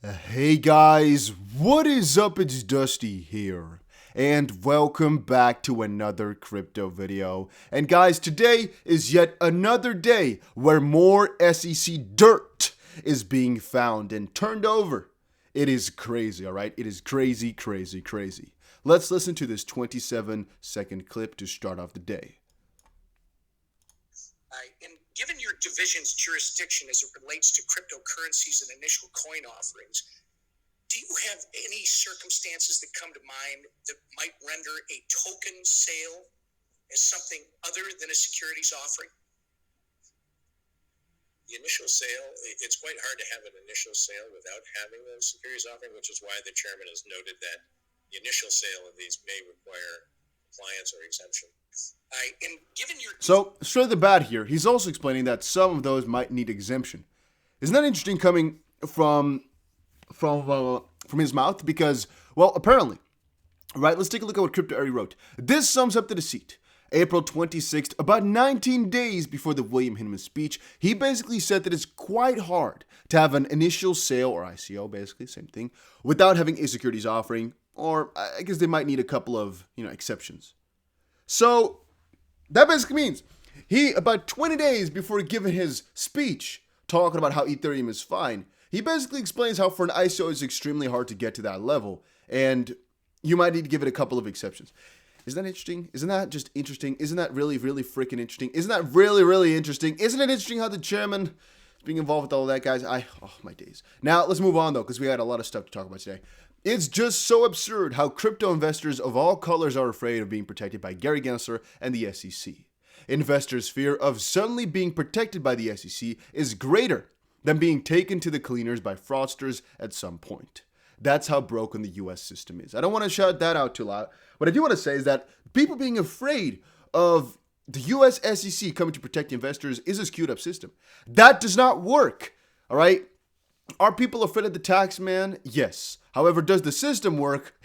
Hey guys, what is up? It's Dusty here, and welcome back to another crypto video. And guys, today is yet another day where more SEC dirt is being found and turned over. It is crazy, alright? It is crazy, crazy, crazy. Let's listen to this 27-second clip to start off the day. And given your division's jurisdiction as it relates to cryptocurrencies and initial coin offerings, do you have any circumstances that come to mind that might render a token sale as something other than a securities offering? The initial sale, it's quite hard to have an initial sale without having a securities offering, which is why the chairman has noted that the initial sale of these may require compliance or exemption. And given your So, straight off the bat here, he's also explaining that some of those might need exemption. Isn't that interesting coming from his mouth? Because, well, apparently, right, let's take a look at what Crypto Ari wrote. This sums up the deceit. April 26th, about 19 days before the William Hinman speech, he basically said that it's quite hard to have an initial sale, or ICO, basically, same thing, without having a securities offering, or I guess they might need a couple of, exceptions. So, that basically means he, about 20 days before giving his speech, talking about how Ethereum is fine, he basically explains how for an ICO it's extremely hard to get to that level, and you might need to give it a couple of exceptions. Isn't that interesting? Isn't that just interesting? Isn't that really, really freaking interesting? Isn't that really, really interesting? Isn't it interesting how the chairman is being involved with all of that, guys? Oh, my days. Now, let's move on, though, because we had a lot of stuff to talk about today. It's just so absurd how crypto investors of all colors are afraid of being protected by Gary Gensler and the SEC. Investors' fear of suddenly being protected by the SEC is greater than being taken to the cleaners by fraudsters at some point. That's how broken the US system is. I don't want to shout that out too loud. What I do want to say is that people being afraid of the US SEC coming to protect investors is a skewed up system. That does not work, all right? Are people afraid of the tax man? Yes. However, does the system work?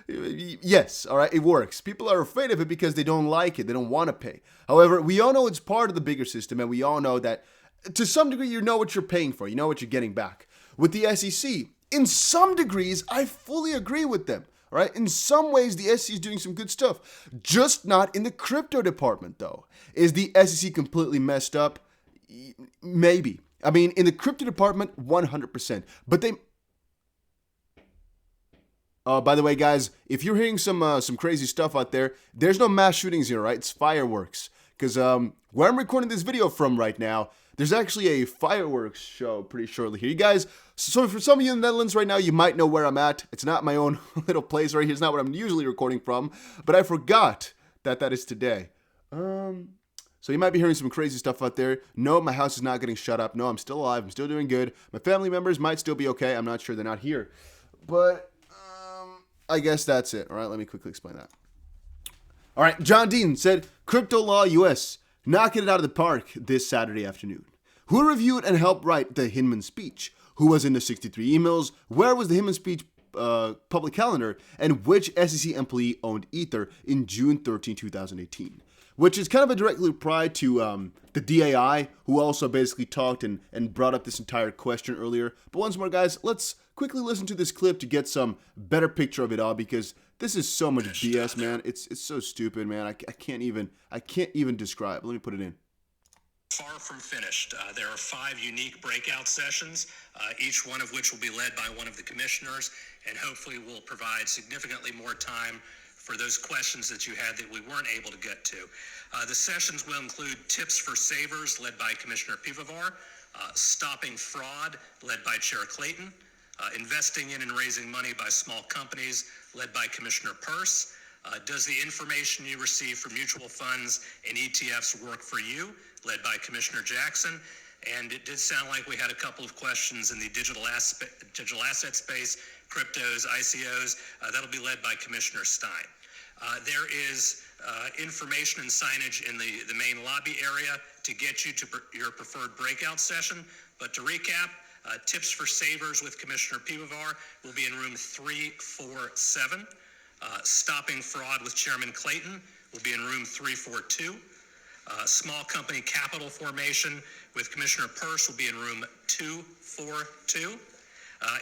Yes, all right, it works. People are afraid of it because they don't like it. They don't want to pay. However, we all know it's part of the bigger system, and we all know that to some degree you know what you're paying for. You know what you're getting back. With the SEC, in some degrees, I fully agree with them. All right, in some ways, the SEC is doing some good stuff. Just not in the crypto department, though. Is the SEC completely messed up? Maybe. I mean, in the crypto department, 100%. But they... by the way, guys, if you're hearing some crazy stuff out there, there's no mass shootings here, right? It's fireworks. Because where I'm recording this video from right now, there's actually a fireworks show pretty shortly here. You guys, so for some of you in the Netherlands right now, you might know where I'm at. It's not my own little place right here. It's not what I'm usually recording from. But I forgot that is today. So you might be hearing some crazy stuff out there. No, my house is not getting shut up. No, I'm still alive. I'm still doing good. My family members might still be okay. I'm not sure they're not here. But I guess that's it. All right, let me quickly explain that. All right, John Dean said, Crypto Law US, knocking it out of the park this Saturday afternoon. Who reviewed and helped write the Hinman speech? Who was in the 63 emails? Where was the Hinman speech public calendar? And which SEC employee owned Ether in June 13, 2018? Which is kind of a direct reply to the DAI, who also basically talked and brought up this entire question earlier. But once more, guys, let's quickly listen to this clip to get some better picture of it all, because this is so much BS, man. It's so stupid, man. I can't even describe. Let me put it in. Far from finished. There are 5 unique breakout sessions, each one of which will be led by one of the commissioners, and hopefully will provide significantly more time for those questions that you had that we weren't able to get to. The sessions will include tips for savers, led by Commissioner Pivovar, stopping fraud, led by Chair Clayton, investing in and raising money by small companies, led by Commissioner Peirce. Does the information you receive from mutual funds and ETFs work for you, led by Commissioner Jackson? And it did sound like we had a couple of questions in the digital asset space, cryptos, ICOs. That'll be led by Commissioner Stein. There is information and signage in the main lobby area to get you to your preferred breakout session. But to recap, tips for savers with Commissioner Pivovar will be in room 347. Stopping fraud with Chairman Clayton will be in room 342. Small company capital formation with Commissioner Peirce will be in room 242.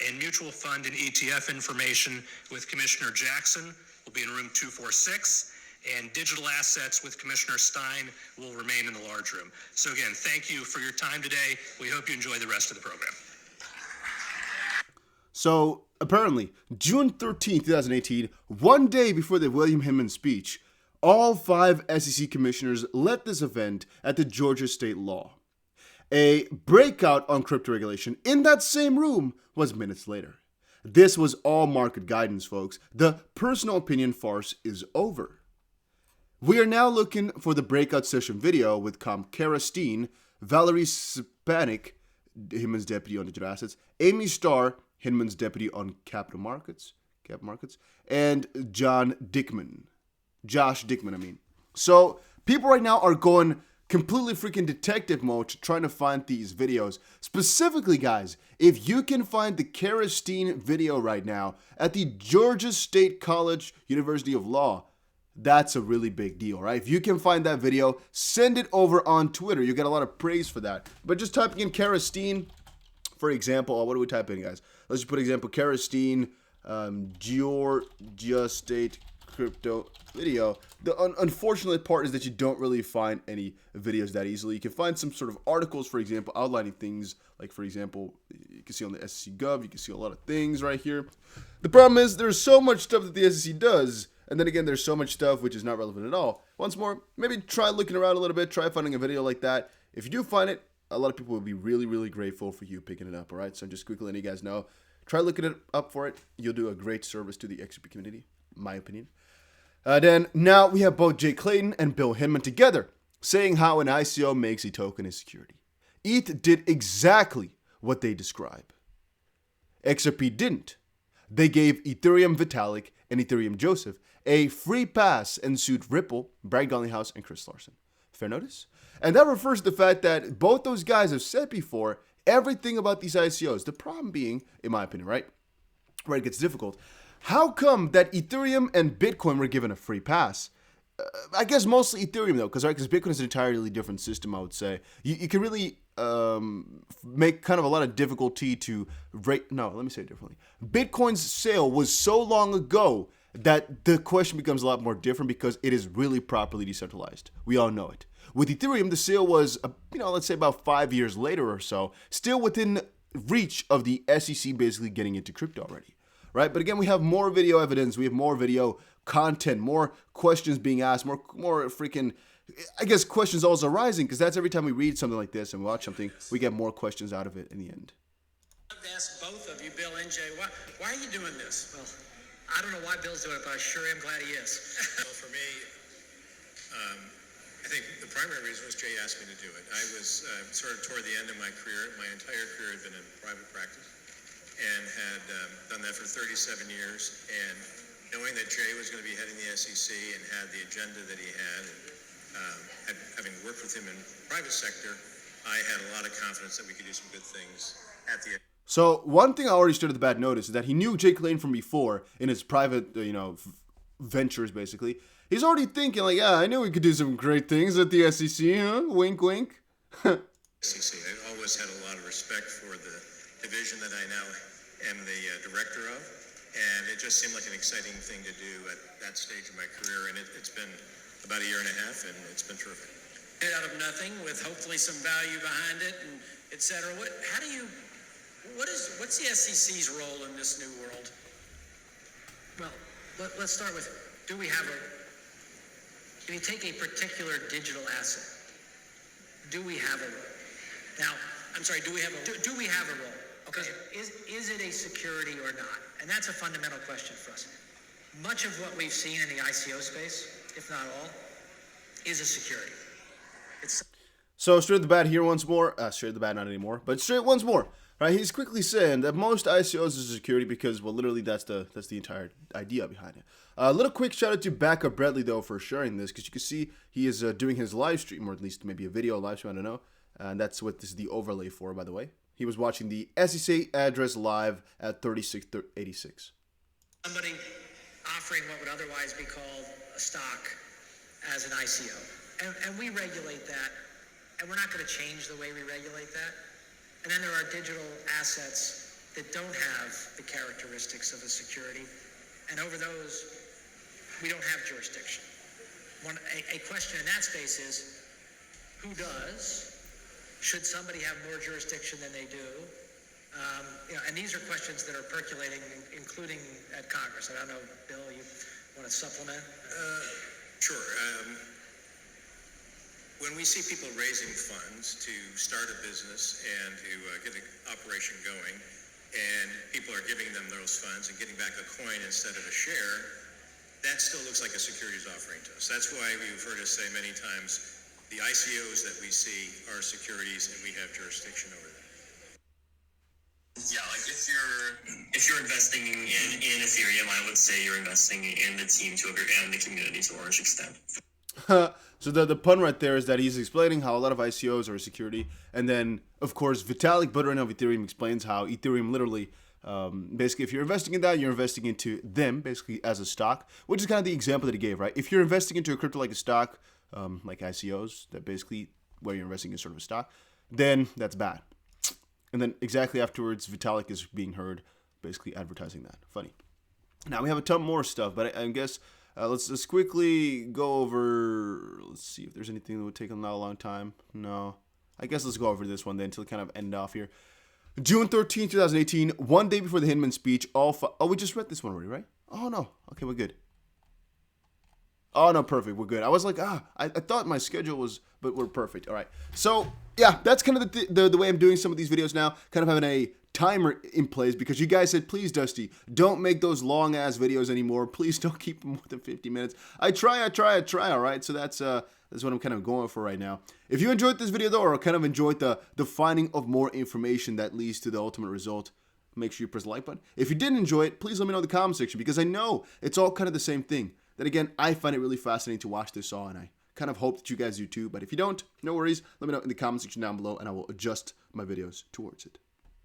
And mutual fund and ETF information with Commissioner Jackson will be in room 246. And digital assets with Commissioner Stein will remain in the large room. So again, thank you for your time today. We hope you enjoy the rest of the program. So apparently, June 13th, 2018, one day before the William Hinman speech, all 5 SEC commissioners led this event at the Georgia State Law. A breakout on crypto regulation in that same room was minutes later. This was all market guidance, folks. The personal opinion farce is over. We are now looking for the breakout session video with Kara Steen, Valerie Spanik, Hinman's deputy on digital assets, Amy Starr, Hinman's deputy on capital markets, and Josh Dickman, I mean. So people right now are going completely freaking detective mode trying to find these videos. Specifically, guys, if you can find the Kara Steen video right now at the Georgia State College University of Law, that's a really big deal, right? If you can find that video, send it over on Twitter. You get a lot of praise for that. But just typing in Kara Steen, for example, what do we type in, guys? Let's just put example, Kara Steen, Georgia State crypto video. The unfortunate part is that you don't really find any videos that easily. You can find some sort of articles, for example, outlining things like, for example, you can see on the SEC Gov, you can see a lot of things right here. The problem is there's so much stuff that the SEC does. And then again, there's so much stuff which is not relevant at all. Once more, maybe try looking around a little bit, try finding a video like that. If you do find it, a lot of people will be really, really grateful for you picking it up, all right? So I'm just quickly letting you guys know, try looking it up for it. You'll do a great service to the XRP community, my opinion. Then now we have both Jay Clayton and Bill Hinman together saying how an ICO makes a token a security. ETH did exactly what they describe. XRP didn't. They gave Ethereum Vitalik and Ethereum Joseph a free pass and sued Ripple, Brad Garlinghouse, and Chris Larson. Fair notice? And that refers to the fact that both those guys have said before everything about these ICOs. The problem being, in my opinion, right? Where it gets difficult. How come that Ethereum and Bitcoin were given a free pass? I guess mostly Ethereum though, because Bitcoin is an entirely different system, I would say. You can really make kind of a lot of difficulty to rate. No, let me say it differently. Bitcoin's sale was so long ago that the question becomes a lot more different because it is really properly decentralized. We all know it. With Ethereum, the sale was, let's say about 5 years later or so, still within reach of the SEC basically getting into crypto already, right? But again, we have more video evidence. We have more video content, more questions being asked, more freaking, I guess, questions also arising because that's every time we read something like this and watch something, we get more questions out of it in the end. I'd like to ask both of you, Bill and Jay, why are you doing this? Well, I don't know why Bill's doing it, but I sure am glad he is. Well, for me, I think the primary reason was Jay asked me to do it. I was sort of toward the end of my career. My entire career had been in private practice and had done that for 37 years. And knowing that Jay was going to be heading the SEC and had the agenda that he had, and having worked with him in the private sector, I had a lot of confidence that we could do some good things at the end. So one thing I already stood at the bad notice is that he knew Jay Clayton from before in his private, ventures, basically. He's already thinking like, yeah, I knew we could do some great things at the SEC, huh? Wink, wink. SEC. I always had a lot of respect for the division that I now am the director of, and it just seemed like an exciting thing to do at that stage of my career, and it's been about a year and a half, and it's been terrific. Out of nothing with hopefully some value behind it, and et cetera. What's the SEC's role in this new world? Well, let's start with, if you take a particular digital asset, do we have a role? Now, I'm sorry, do we have a role? Okay, is it a security or not? And that's a fundamental question for us. Much of what we've seen in the ICO space, if not all, is a security. So straight at the bat here once more. Straight at the bat, not anymore, but straight once more. Right, he's quickly saying that most ICOs is security because, well, literally that's the entire idea behind it. A little quick shout out to Backup Bradley though for sharing this because you can see he is doing his live stream, or at least maybe a video live stream, I don't know. And that's what this is the overlay for, by the way. He was watching the SEC address live at 3686. Somebody offering what would otherwise be called a stock as an ICO, and we regulate that, and we're not going to change the way we regulate that. And then there are digital assets that don't have the characteristics of a security, and over those, we don't have jurisdiction. A question in that space is, who does? Should somebody have more jurisdiction than they do? And these are questions that are percolating, including at Congress. I don't know, Bill, you want to supplement? Sure. When we see people raising funds to start a business and to get an operation going, and people are giving them those funds and getting back a coin instead of a share, that still looks like a securities offering to us. That's why you've heard us say many times, the ICOs that we see are securities and we have jurisdiction over them. Yeah, like if you're investing in Ethereum, I would say you're investing in the team and the community to a large extent. So the pun right there is that he's explaining how a lot of ICOs are a security, and then of course Vitalik Buterin of Ethereum explains how Ethereum literally, basically if you're investing in that, you're investing into them basically as a stock, which is kind of the example that he gave, right? If you're investing into a crypto like a stock, like ICOs, that basically where you're investing in sort of a stock, then that's bad. And then exactly afterwards, Vitalik is being heard basically advertising that. Funny. Now we have a ton more stuff, but I guess let's quickly go over. Let's see if there's anything that would take a long time. No, I guess let's go over this one then to kind of end off here. June 13, 2018, one day before the Hinman speech. We just read this one already, right? Oh no. Okay, we're good. Oh no, perfect. We're good. I was like, I thought my schedule was, but we're perfect. All right. So yeah, that's kind of the way I'm doing some of these videos now. Kind of having a timer in place because you guys said, please, Dusty, don't make those long ass videos anymore. Please don't keep them more than 50 minutes. I try. All right. So that's what I'm kind of going for right now. If you enjoyed this video though, or kind of enjoyed the finding of more information that leads to the ultimate result, make sure you press the like button. If you didn't enjoy it, please let me know in the comment section because I know it's all kind of the same thing. Then again, I find it really fascinating to watch this all, and I kind of hope that you guys do too. But if you don't, no worries. Let me know in the comment section down below, and I will adjust my videos towards it.